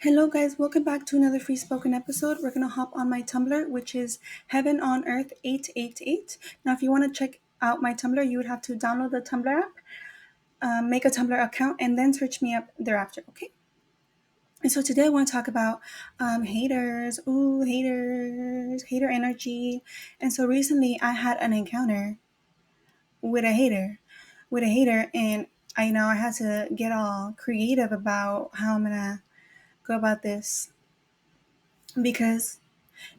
Hello, guys. Welcome back to another free spoken episode. We're going to hop on my Tumblr, which is Heaven on Earth 888. Now, if you want to check out my Tumblr, you would have to download the Tumblr app, make a Tumblr account, and then search me up thereafter, okay? And so today I want to talk about haters. Ooh, haters, hater energy. And so recently I had an encounter with a hater, and I know I had to get all creative about how I'm going to go about this because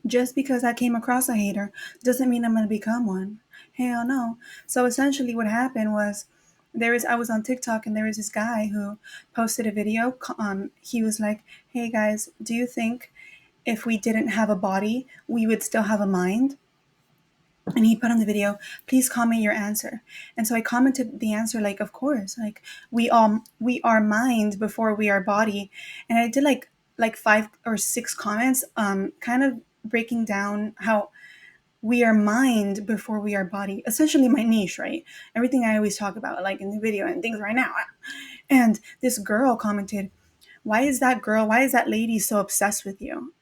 just because I came across a hater doesn't mean I'm going to become one. Hell no. So essentially, what happened was I was on TikTok and there was this guy who posted a video. He was like, "Hey guys, do you think if we didn't have a body, we would still have a mind?" And he put on the video, "Please comment your answer." And so I commented the answer like, "Of course, like we are mind before we are body." And I did like 5 or 6 comments, kind of breaking down how we are mind before we are body. Essentially my niche, right? Everything I always talk about, like in the video and things right now. And this girl commented, why is that lady so obsessed with you?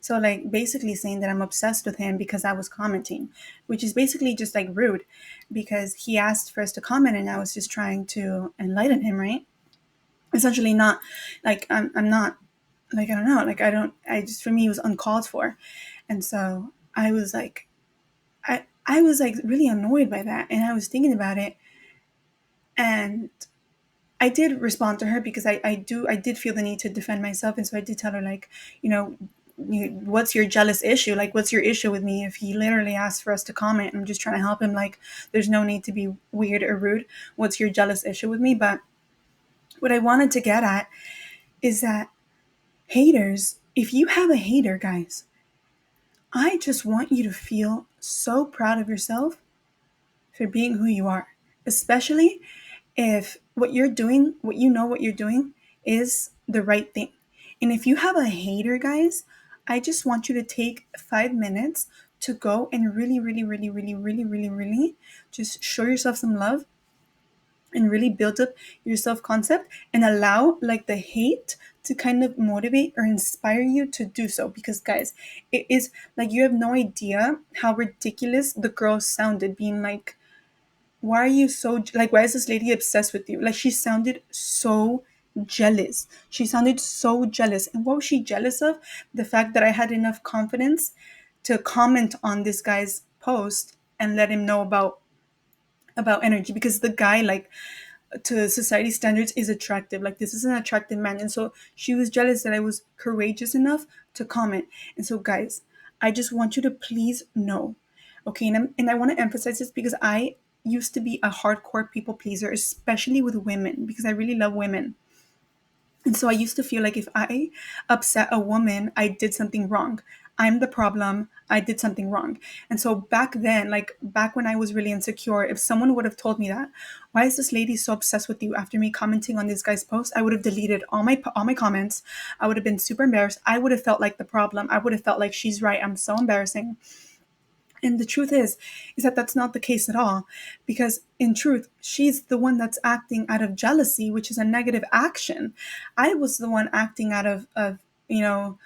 So like basically saying that I'm obsessed with him because I was commenting, which is basically just like rude because he asked for us to comment and I was just trying to enlighten him, right? Essentially not like I'm not like I don't know, like I just for me it was uncalled for. And so I was like really annoyed by that and I was thinking about it and I did respond to her because I did feel the need to defend myself, and so I did tell her like, what's your jealous issue? Like, what's your issue with me? If he literally asked for us to comment, I'm just trying to help him. Like, there's no need to be weird or rude. What's your jealous issue with me? But what I wanted to get at is that haters, if you have a hater, guys, I just want you to feel so proud of yourself for being who you are, especially if what you're doing is the right thing. And if you have a hater, guys, I just want you to take 5 minutes to go and really, really, really, really, really, really, really just show yourself some love and really build up your self concept and allow like the hate to kind of motivate or inspire you to do so. Because guys, it is like you have no idea how ridiculous the girl sounded being like, why are you so like, why is this lady obsessed with you? Like, she sounded so jealous. She sounded so jealous. And what was she jealous of? The fact that I had enough confidence to comment on this guy's post and let him know about energy, because the guy, like, to society standards is attractive. Like, this is an attractive man. And so she was jealous that I was courageous enough to comment. And so guys, I just want you to please know, okay? And I want to emphasize this because I used to be a hardcore people pleaser, especially with women, because I really love women. And so I used to feel like if I upset a woman, I did something wrong. I'm the problem. I did something wrong. And so back then, like back when I was really insecure, if someone would have told me that, why is this lady so obsessed with you after me commenting on this guy's post, I would have deleted all my comments. I would have been super embarrassed. I would have felt like the problem. I would have felt like she's right. I'm so embarrassing. And the truth is that that's not the case at all, because in truth, she's the one that's acting out of jealousy, which is a negative action. I was the one acting out of you know,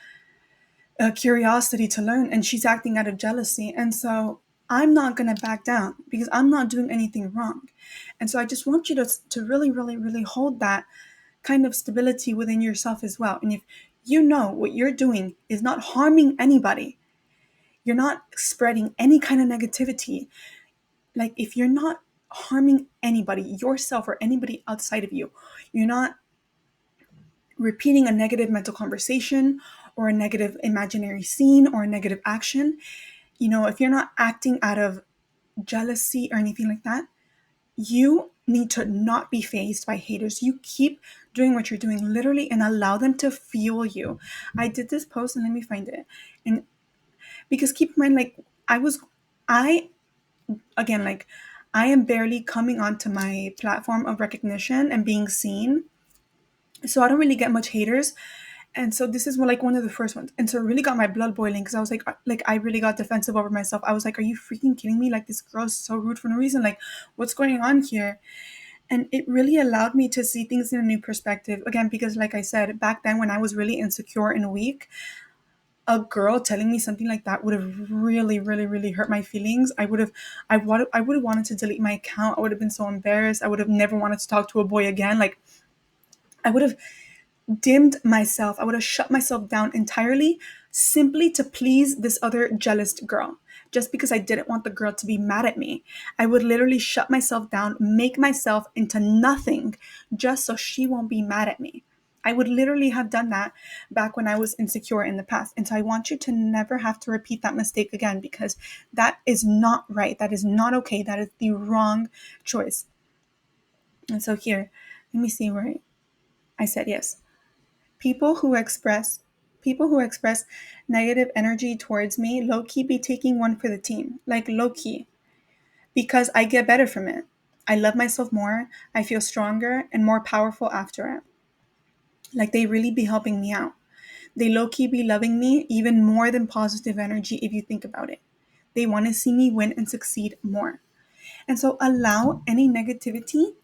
a curiosity to learn, and she's acting out of jealousy. And so I'm not going to back down because I'm not doing anything wrong. And so I just want you to really, really, really hold that kind of stability within yourself as well. And if you know what you're doing is not harming anybody, you're not spreading any kind of negativity, like if you're not harming anybody, yourself or anybody outside of you, you're not repeating a negative mental conversation or a negative imaginary scene or a negative action, if you're not acting out of jealousy or anything like that, you need to not be fazed by haters. You keep doing what you're doing, literally, and allow them to fuel you. I did this post, and let me find it. And because keep in mind, like, I again, like, I am barely coming onto my platform of recognition and being seen. So I don't really get much haters. And so this is like one of the first ones. And so it really got my blood boiling because I was like I really got defensive over myself. I was like, are you freaking kidding me? Like, this girl's so rude for no reason. Like, what's going on here? And it really allowed me to see things in a new perspective. Again, because like I said, back then when I was really insecure and weak, a girl telling me something like that would have really, really, really hurt my feelings. I would have wanted to delete my account. I would have been so embarrassed. I would have never wanted to talk to a boy again. Like, I would have dimmed myself. I would have shut myself down entirely simply to please this other jealous girl. Just because I didn't want the girl to be mad at me. I would literally shut myself down, make myself into nothing just so she won't be mad at me. I would literally have done that back when I was insecure in the past. And so I want you to never have to repeat that mistake again, because that is not right. That is not okay. That is the wrong choice. And so here, let me see where I said yes. People who express people who express negative energy towards me low key be taking one for the team. Like low key. Because I get better from it. I love myself more, I feel stronger and more powerful after it. Like they really be helping me out. They low key be loving me even more than positive energy if you think about it. They want to see me win and succeed more. And so allow any negativity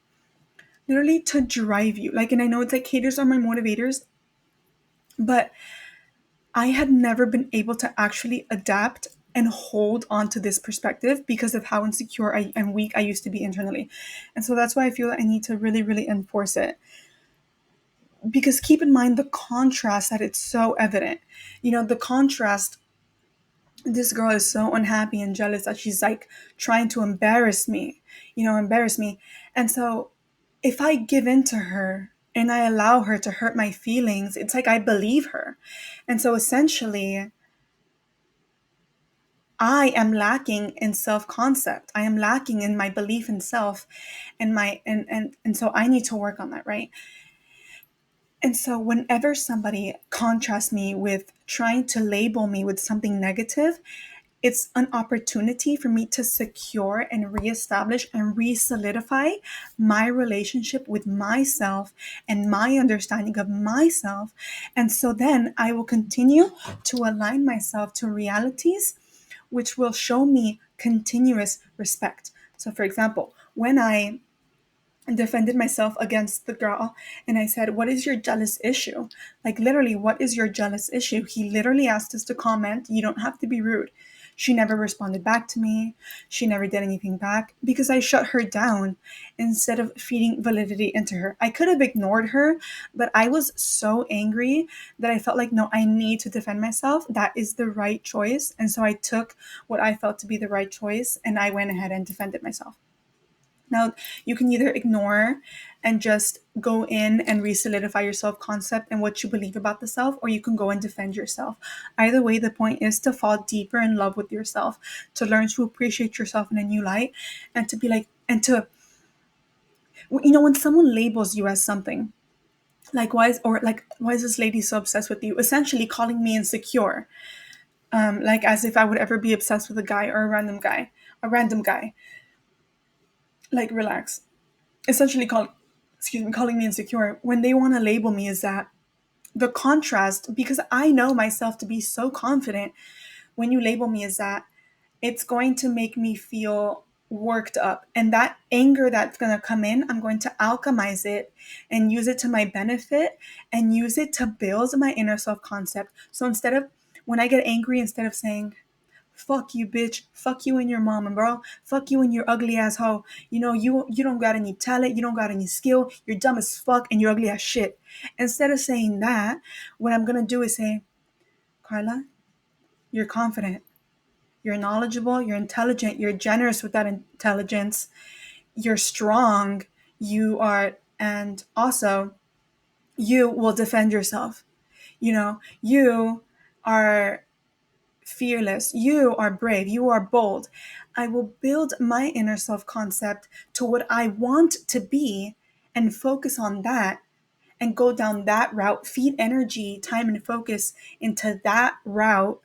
literally to drive you. Like, and I know it's like haters are my motivators, but I had never been able to actually adapt and hold on to this perspective because of how insecure and weak I used to be internally. And so that's why I feel that I need to really, really enforce it. Because keep in mind the contrast that it's so evident. You know, the contrast, this girl is so unhappy and jealous that she's like trying to embarrass me. And so if I give in to her and I allow her to hurt my feelings, it's like I believe her. And so essentially, I am lacking in self-concept. I am lacking in my belief in self and and so I need to work on that, right? And so whenever somebody contrasts me with trying to label me with something negative, it's an opportunity for me to secure and reestablish and re-solidify my relationship with myself and my understanding of myself. And so then I will continue to align myself to realities which will show me continuous respect. So, for example, when I defended myself against the girl and I said, "What is your jealous issue?" Like, literally, what is your jealous issue? He literally asked us to comment. You don't have to be rude. She never responded back to me. She never did anything back because I shut her down instead of feeding validity into her. I could have ignored her, but I was so angry that I felt like, no, I need to defend myself. That is the right choice. And so I took what I felt to be the right choice and I went ahead and defended myself. Now, you can either ignore and just go in and re-solidify your self-concept and what you believe about the self, or you can go and defend yourself. Either way, the point is to fall deeper in love with yourself, to learn to appreciate yourself in a new light, and to be like, and to, when someone labels you as something, like why is this lady so obsessed with you? Essentially calling me insecure, like as if I would ever be obsessed with a guy or a random guy. Like, relax. Essentially calling me insecure when they want to label me is that the contrast, because I know myself to be so confident. When you label me as that, it's going to make me feel worked up, and that anger that's going to come in, I'm going to alchemize it and use it to my benefit and use it to build my inner self concept. So instead of, when I get angry, instead of saying fuck you, bitch. Fuck you and your mama, bro. Fuck you and your ugly ass hoe. You don't got any talent. You don't got any skill. You're dumb as fuck and you're ugly as shit. Instead of saying that, what I'm gonna do is say, Carla, you're confident. You're knowledgeable. You're intelligent. You're generous with that intelligence. You're strong. And also, you will defend yourself. You are fearless, you are brave, you are bold. I will build my inner self concept to what I want to be and focus on that and go down that route, feed energy, time, and focus into that route,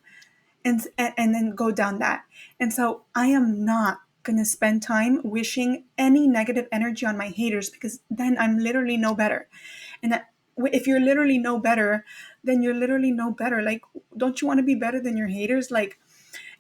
and then go down that. And so I am not going to spend time wishing any negative energy on my haters, because then I'm literally no better. And if you're literally no better, then you're literally no better. Like, don't you want to be better than your haters? Like,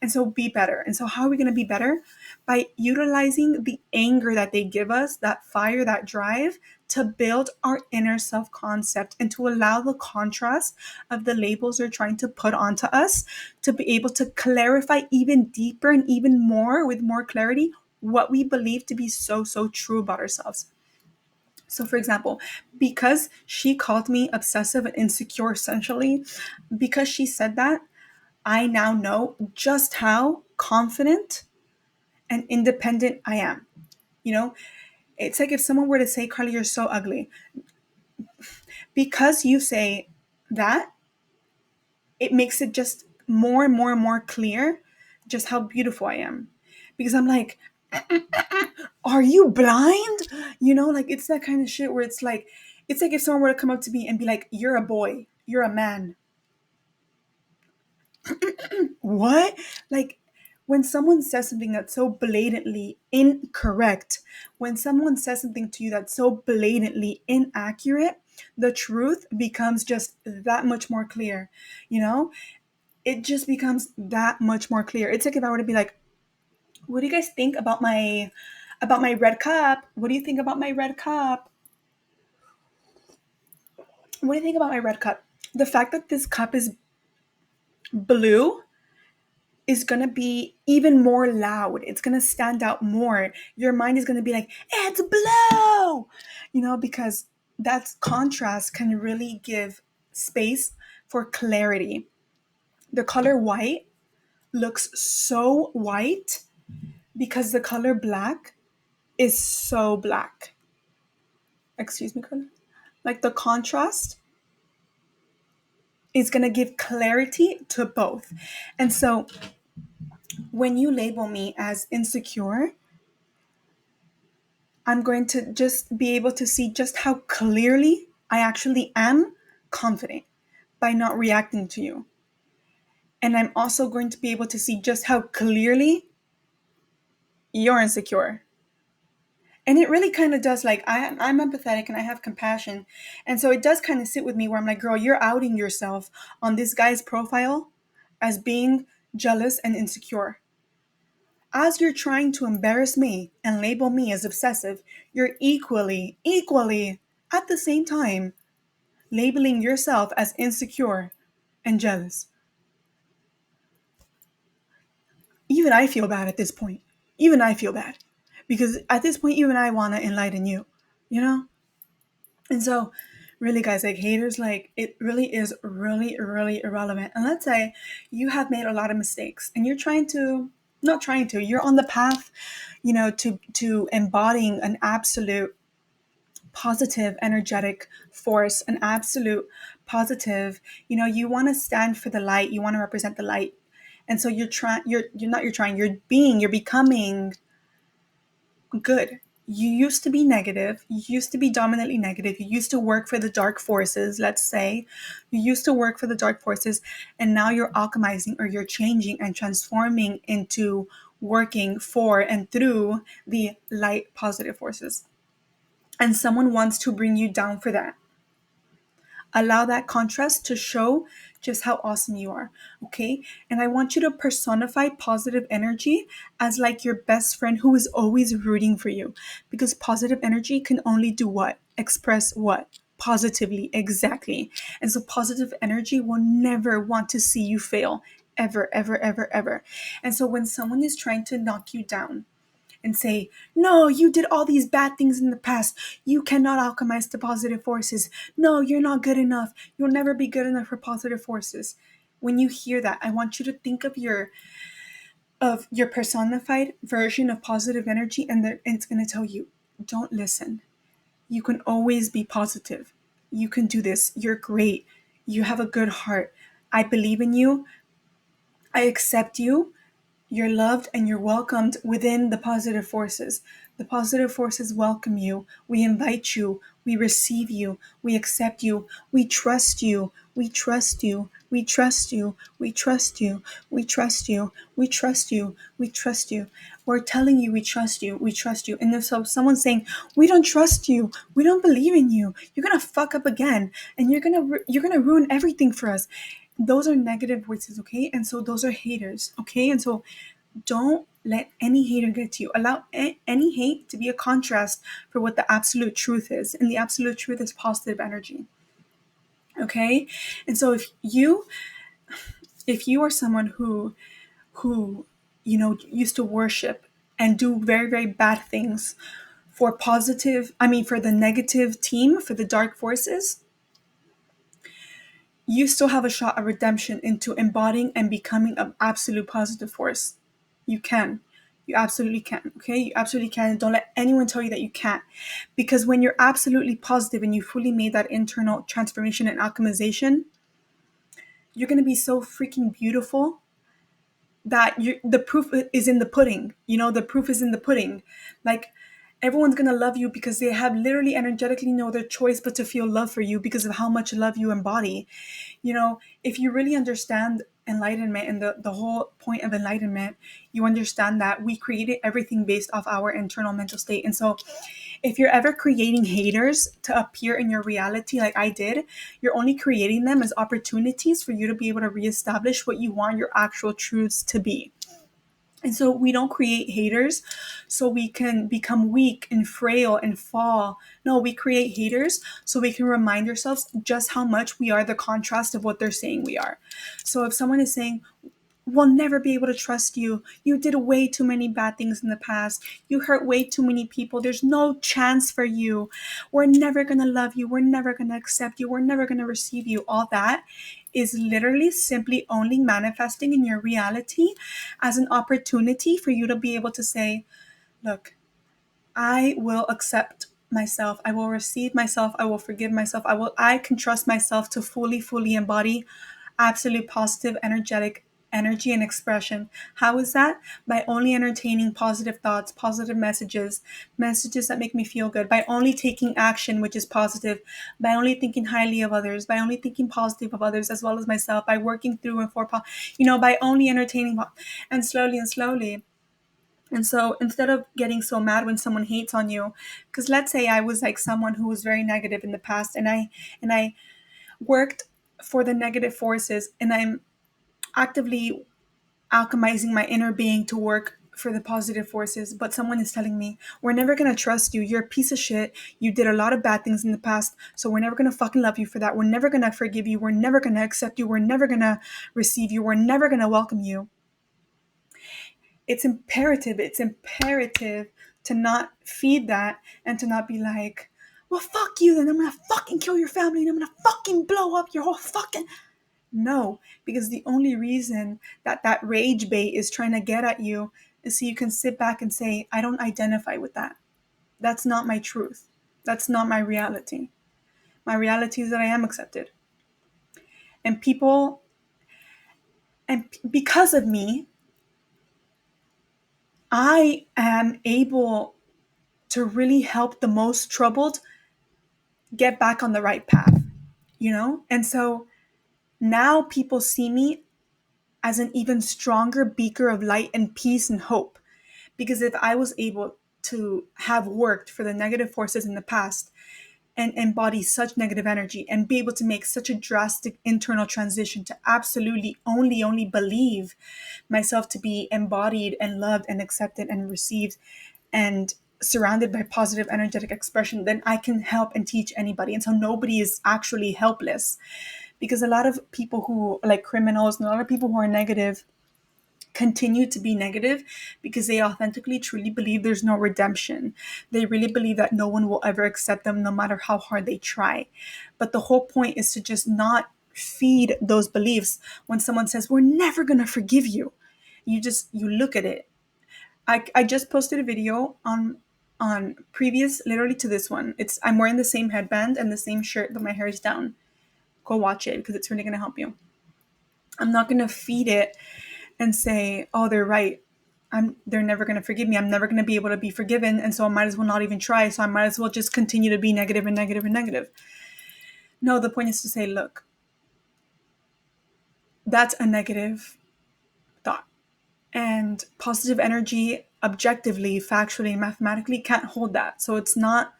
And so be better. And so how are we going to be better? By utilizing the anger that they give us, that fire, that drive, to build our inner self concept and to allow the contrast of the labels they're trying to put onto us to be able to clarify even deeper and even more with more clarity what we believe to be so, so true about ourselves. So, for example, because she called me obsessive and insecure, essentially, because she said that, I now know just how confident and independent I am. You know, it's like if someone were to say, Carly, you're so ugly. Because you say that, it makes it just more and more and more clear just how beautiful I am. Because I'm like, are you blind? Like it's that kind of shit where it's like if someone were to come up to me and be like, you're a boy, you're a man. What? Like when someone says something that's so blatantly incorrect, when someone says something to you that's so blatantly inaccurate, the truth becomes just that much more clear. You know, it just becomes that much more clear. It's like if I were to be like, what do you guys think about my red cup? What do you think about my red cup? What do you think about my red cup? The fact that this cup is blue is going to be even more loud. It's going to stand out more. Your mind is going to be like, it's blue, because that contrast can really give space for clarity. The color white looks so white because the color black is so black. Excuse me, Carla. Like the contrast is going to give clarity to both. And so when you label me as insecure, I'm going to just be able to see just how clearly I actually am confident by not reacting to you. And I'm also going to be able to see just how clearly you're insecure. And it really kind of does, like, I'm empathetic and I have compassion. And so it does kind of sit with me where I'm like, girl, you're outing yourself on this guy's profile as being jealous and insecure. As you're trying to embarrass me and label me as obsessive, you're equally, at the same time, labeling yourself as insecure and jealous. Even I feel bad at this point. Even I feel bad. Because at this point, even I want to enlighten you, you know? And so, really, guys, like haters, like it really is really, really irrelevant. And let's say you have made a lot of mistakes and you're on the path, to embodying an absolute positive energetic force, an absolute positive, you want to stand for the light, you want to represent the light. And so you're becoming good. You used to be negative. You used to be dominantly negative. You used to work for the dark forces, let's say. You used to work for the dark forces, and now you're alchemizing, or you're changing and transforming into working for and through the light positive forces. And someone wants to bring you down for that. Allow that contrast to show just how awesome you are, okay? And I want you to personify positive energy as like your best friend who is always rooting for you. Because positive energy can only do what? Express what? Positively, exactly. And so positive energy will never want to see you fail, ever, ever, ever, ever. And so when someone is trying to knock you down, and say, no, you did all these bad things in the past. You cannot alchemize to positive forces. No, you're not good enough. You'll never be good enough for positive forces. When you hear that, I want you to think of your personified version of positive energy, and it's going to tell you, don't listen. You can always be positive. You can do this. You're great. You have a good heart. I believe in you. I accept you. You're loved and you're welcomed within the positive forces. The positive forces welcome you. We invite you. We receive you. We accept you. We trust you. We trust you. We trust you. We trust you. We trust you. We trust you. We trust you. We're telling you we trust you. We trust you. And if so someone's saying, we don't trust you. We don't believe in you. You're gonna fuck up again, and you're gonna ruin everything for us. Those are negative voices, okay? And so those are haters, okay? And so don't let any hater get to you. Allow any hate to be a contrast for what the absolute truth is. And the absolute truth is positive energy. Okay? And so if you are someone who used to worship and do very, very bad things for the negative team, for the dark forces, you still have a shot of redemption into embodying and becoming an absolute positive force. You can. You absolutely can. Okay? You absolutely can. And don't let anyone tell you that you can't. Because when you're absolutely positive and you fully made that internal transformation and alchemization, you're going to be so freaking beautiful that the proof is in the pudding. The proof is in the pudding. Like, everyone's going to love you because they have literally energetically no other choice but to feel love for you because of how much love you embody. If you really understand enlightenment and the whole point of enlightenment, you understand that we created everything based off our internal mental state. And so if you're ever creating haters to appear in your reality like I did, you're only creating them as opportunities for you to be able to reestablish what you want your actual truths to be. And so we don't create haters so we can become weak and frail and fall. No, we create haters so we can remind ourselves just how much we are the contrast of what they're saying we are. So if someone is saying, we'll never be able to trust you. You did way too many bad things in the past. You hurt way too many people. There's no chance for you. We're never going to love you. We're never going to accept you. We're never going to receive you. All that is literally simply only manifesting in your reality as an opportunity for you to be able to say, look, I will accept myself. I will receive myself. I will forgive myself. I can trust myself to fully embody absolute positive energetic energy and expression. How is that? By only entertaining positive thoughts, positive messages that make me feel good, by only taking action, which is positive, by only thinking highly of others, by only thinking positive of others as well as myself, by working through and for, by only entertaining and slowly. And so instead of getting so mad when someone hates on you, because let's say I was like someone who was very negative in the past, and I worked for the negative forces, and I'm actively alchemizing my inner being to work for the positive forces, but someone is telling me, we're never going to trust you. You're a piece of shit. You did a lot of bad things in the past, so we're never going to fucking love you for that. We're never going to forgive you. We're never going to accept you. We're never going to receive you. We're never going to welcome you. It's imperative to not feed that and to not be like, well, fuck you, then I'm going to fucking kill your family and I'm going to fucking blow up your whole fucking... No, because the only reason that rage bait is trying to get at you is so you can sit back and say, I don't identify with that. That's not my truth. That's not my reality. My reality is that I am accepted. And because of me, I am able to really help the most troubled get back on the right path, And so now people see me as an even stronger beaker of light and peace and hope. Because if I was able to have worked for the negative forces in the past and embody such negative energy and be able to make such a drastic internal transition to absolutely only believe myself to be embodied and loved and accepted and received and surrounded by positive energetic expression, then I can help and teach anybody. And so nobody is actually helpless, because a lot of people who like criminals and a lot of people who are negative continue to be negative because they authentically truly believe there's no redemption. They really believe that no one will ever accept them no matter how hard they try. But the whole point is to just not feed those beliefs. When someone says, we're never going to forgive you, you look at it. I just posted a video on previous literally to this one. I'm wearing the same headband and the same shirt, but my hair is down. Go watch it because it's really going to help you. I'm not going to feed it and say, oh, they're right. They're never going to forgive me. I'm never going to be able to be forgiven. And so I might as well not even try. So I might as well just continue to be negative and negative and negative. No, the point is to say, look, that's a negative thought. And positive energy, objectively, factually, mathematically, can't hold that. So it's not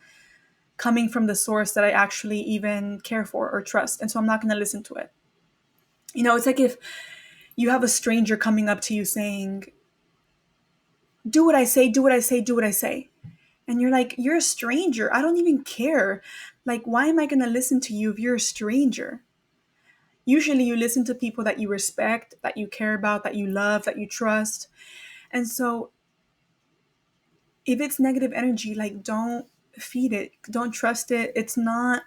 coming from the source that I actually even care for or trust. And so I'm not going to listen to it. It's like if you have a stranger coming up to you saying, do what I say, do what I say, do what I say. And you're like, you're a stranger. I don't even care. Like, why am I going to listen to you if you're a stranger? Usually you listen to people that you respect, that you care about, that you love, that you trust. And so if it's negative energy, like, don't feed it. Don't trust it. It's not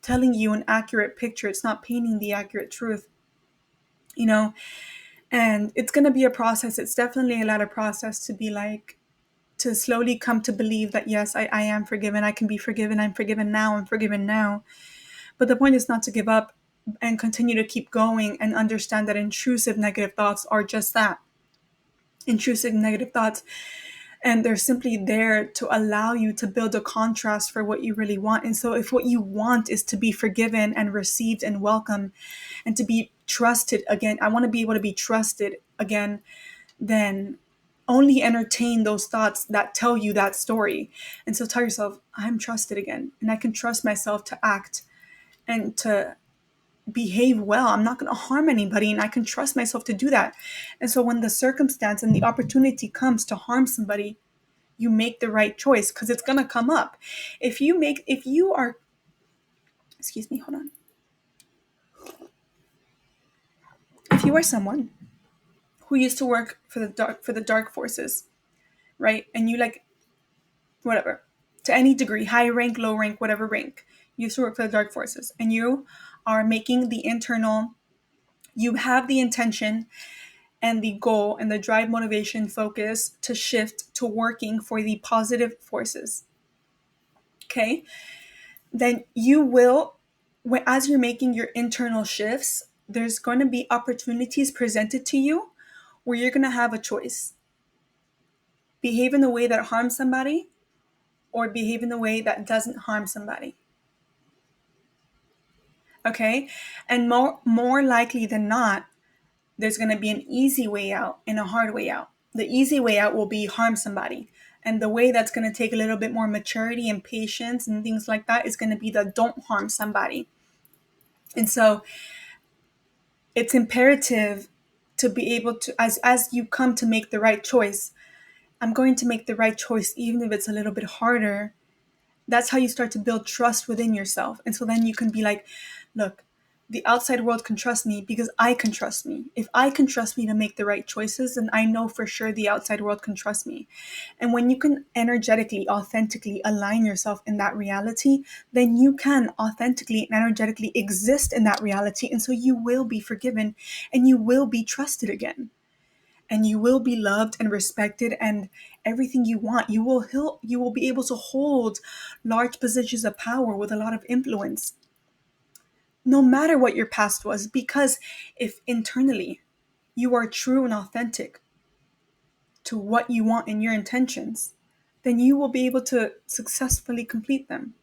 telling you an accurate picture. It's not painting the accurate truth, you know? And it's going to be a process. It's definitely a lot of process to be like, to slowly come to believe that, yes, I am forgiven. I can be forgiven. I'm forgiven now. I'm forgiven now. But the point is not to give up and continue to keep going and understand that intrusive negative thoughts are just that, intrusive negative thoughts. And they're simply there to allow you to build a contrast for what you really want. And so if what you want is to be forgiven and received and welcome and to be trusted again, I want to be able to be trusted again, then only entertain those thoughts that tell you that story. And so tell yourself, I'm trusted again, and I can trust myself to act and to behave well. I'm not going to harm anybody, and I can trust myself to do that. And so when the circumstance and the opportunity comes to harm somebody, you make the right choice, because it's going to come up. If you are, excuse me, hold on. If you are someone who used to work for the dark forces, right? And you, like, whatever, to any degree, high rank, low rank, whatever rank, you used to work for the dark forces, and you are making the internal, you have the intention and the goal and the drive, motivation, focus to shift to working for the positive forces. Okay? Then you will, as you're making your internal shifts, there's going to be opportunities presented to you where you're going to have a choice. Behave in a way that harms somebody, or behave in a way that doesn't harm somebody. Okay? And more likely than not, there's going to be an easy way out and a hard way out. The easy way out will be harm somebody. And the way that's going to take a little bit more maturity and patience and things like that is going to be the don't harm somebody. And so it's imperative to be able to, as you come to make the right choice, I'm going to make the right choice even if it's a little bit harder. That's how you start to build trust within yourself. And so then you can be like, look, the outside world can trust me because I can trust me. If I can trust me to make the right choices, then I know for sure the outside world can trust me. And when you can energetically, authentically align yourself in that reality, then you can authentically and energetically exist in that reality. And so you will be forgiven and you will be trusted again. And you will be loved and respected, and everything you want. You will be able to hold large positions of power with a lot of influence, no matter what your past was. Because if internally you are true and authentic to what you want and your intentions, then you will be able to successfully complete them.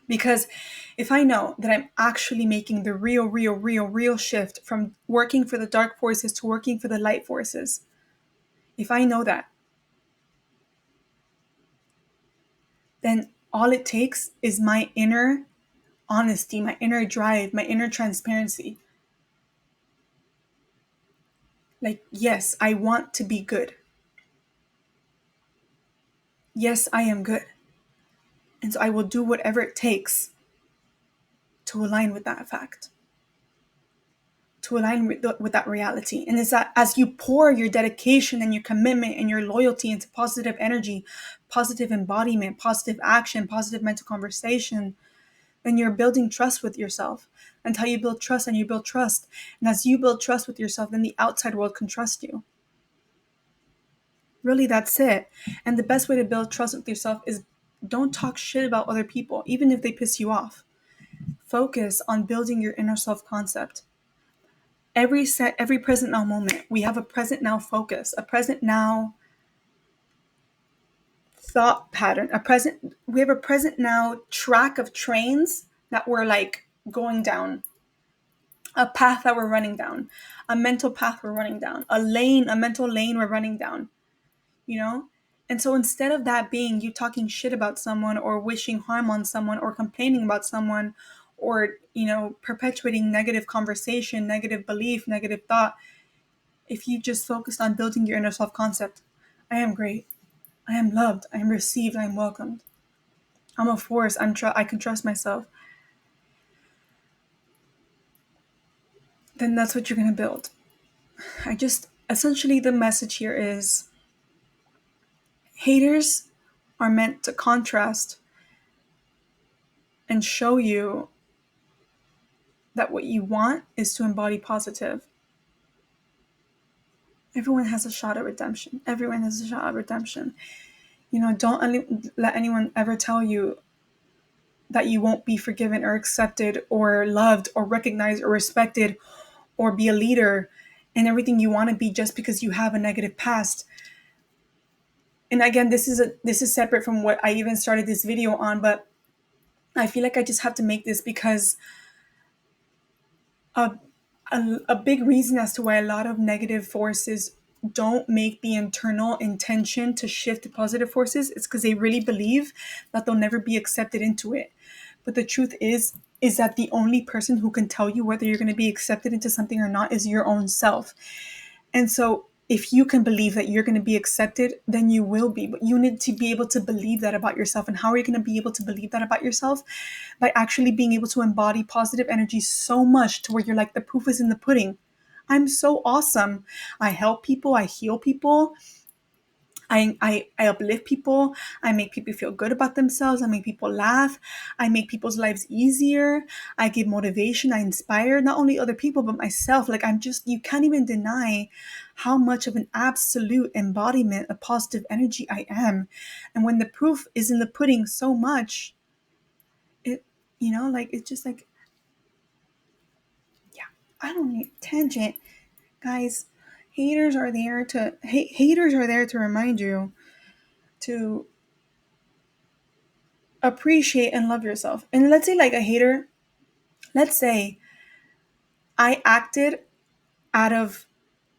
Because if I know that I'm actually making the real shift from working for the dark forces to working for the light forces, if I know that, then all it takes is my inner honesty, my inner drive, my inner transparency. Like, yes, I want to be good. Yes, I am good. And so I will do whatever it takes to align with that fact, to align with that reality. And it's that as you pour your dedication and your commitment and your loyalty into positive energy, positive embodiment, positive action, positive mental conversation, then you're building trust with yourself. Until you build trust and you build trust. And as you build trust with yourself, then the outside world can trust you. Really, that's it. And the best way to build trust with yourself is don't talk shit about other people, even if they piss you off. Focus on building your inner self-concept. Every present now moment, we have a present now focus, a present now thought pattern, we have a present now track of trains that we're like going down. a path that we're running down, a mental path we're running down, a mental lane we're running down, you know? And so instead of that being you talking shit about someone or wishing harm on someone or complaining about someone or, perpetuating negative conversation, negative belief, negative thought, if you just focused on building your inner self concept, I am great, I am loved, I am received, I am welcomed, I'm a force, I can trust myself, then that's what you're going to build. Essentially the message here is haters are meant to contrast and show you that what you want is to embody positive. Everyone has a shot at redemption. Everyone has a shot at redemption. Don't let anyone ever tell you that you won't be forgiven or accepted or loved or recognized or respected or be a leader and everything you want to be just because you have a negative past. And again, this is separate from what I even started this video on, but I feel like I just have to make this because a, a big reason as to why a lot of negative forces don't make the internal intention to shift to positive forces is because they really believe that they'll never be accepted into it. But the truth is that the only person who can tell you whether you're going to be accepted into something or not is your own self. And so if you can believe that you're going to be accepted, then you will be. But you need to be able to believe that about yourself. And how are you going to be able to believe that about yourself? By actually being able to embody positive energy so much to where you're like, the proof is in the pudding. I'm so awesome. I help people. I heal people. I uplift people. I make people feel good about themselves. I make people laugh. I make people's lives easier. I give motivation. I inspire not only other people, but myself. Like you can't even deny how much of an absolute embodiment of positive energy I am. And when the proof is in the pudding so much, it's just like, yeah, I don't need tangent. Guys, haters are there to remind you to appreciate and love yourself. And let's say like a hater, let's say I acted out of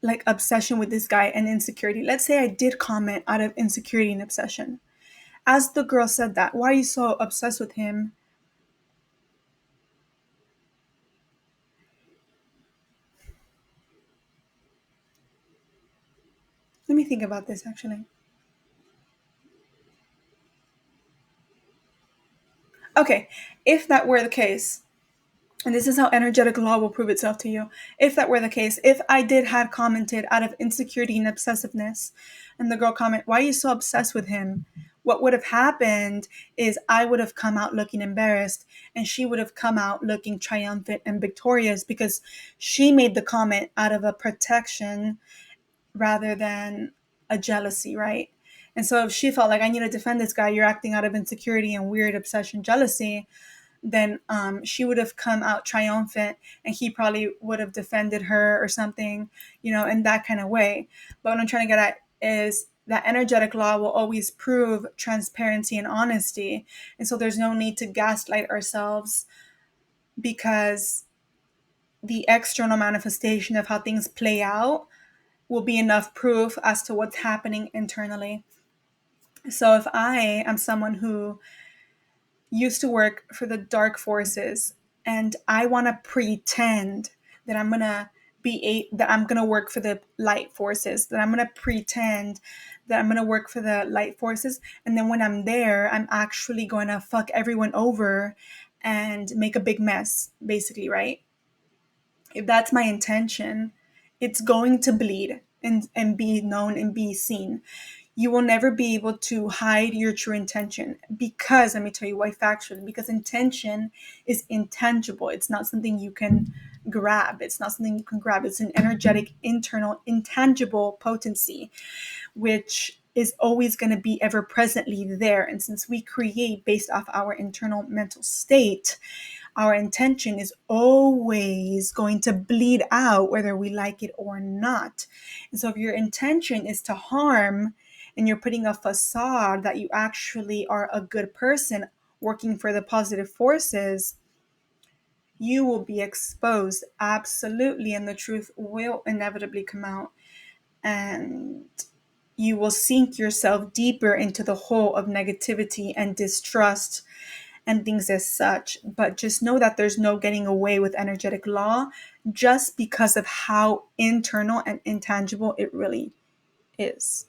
like obsession with this guy and insecurity. Let's say I did comment out of insecurity and obsession. As the girl said that, why are you so obsessed with him? Let me think about this actually. Okay, if that were the case, and this is how energetic law will prove itself to you. If that were the case, if I did have commented out of insecurity and obsessiveness, and the girl comment, why are you so obsessed with him? What would have happened is I would have come out looking embarrassed and she would have come out looking triumphant and victorious because she made the comment out of a protection rather than a jealousy, right? And so if she felt like I need to defend this guy, you're acting out of insecurity and weird obsession, jealousy, then she would have come out triumphant and he probably would have defended her or something, in that kind of way. But what I'm trying to get at is that energetic law will always prove transparency and honesty. And so there's no need to gaslight ourselves because the external manifestation of how things play out will be enough proof as to what's happening internally. So if I am someone who used to work for the dark forces and I want to pretend that I'm going to work for the light forces, that I'm going to pretend that I'm going to work for the light forces, and then when I'm there I'm actually going to fuck everyone over and make a big mess, basically, right? If that's my intention, it's going to bleed and be known and be seen. You will never be able to hide your true intention because, let me tell you why factually, because intention is intangible. It's not something you can grab. It's not something you can grab. It's an energetic, internal, intangible potency, which is always going to be ever presently there. And since we create based off our internal mental state, our intention is always going to bleed out whether we like it or not. And so if your intention is to harm and you're putting a facade that you actually are a good person working for the positive forces, you will be exposed, absolutely, and the truth will inevitably come out. And you will sink yourself deeper into the hole of negativity and distrust and things as such. But just know that there's no getting away with energetic law, just because of how internal and intangible it really is.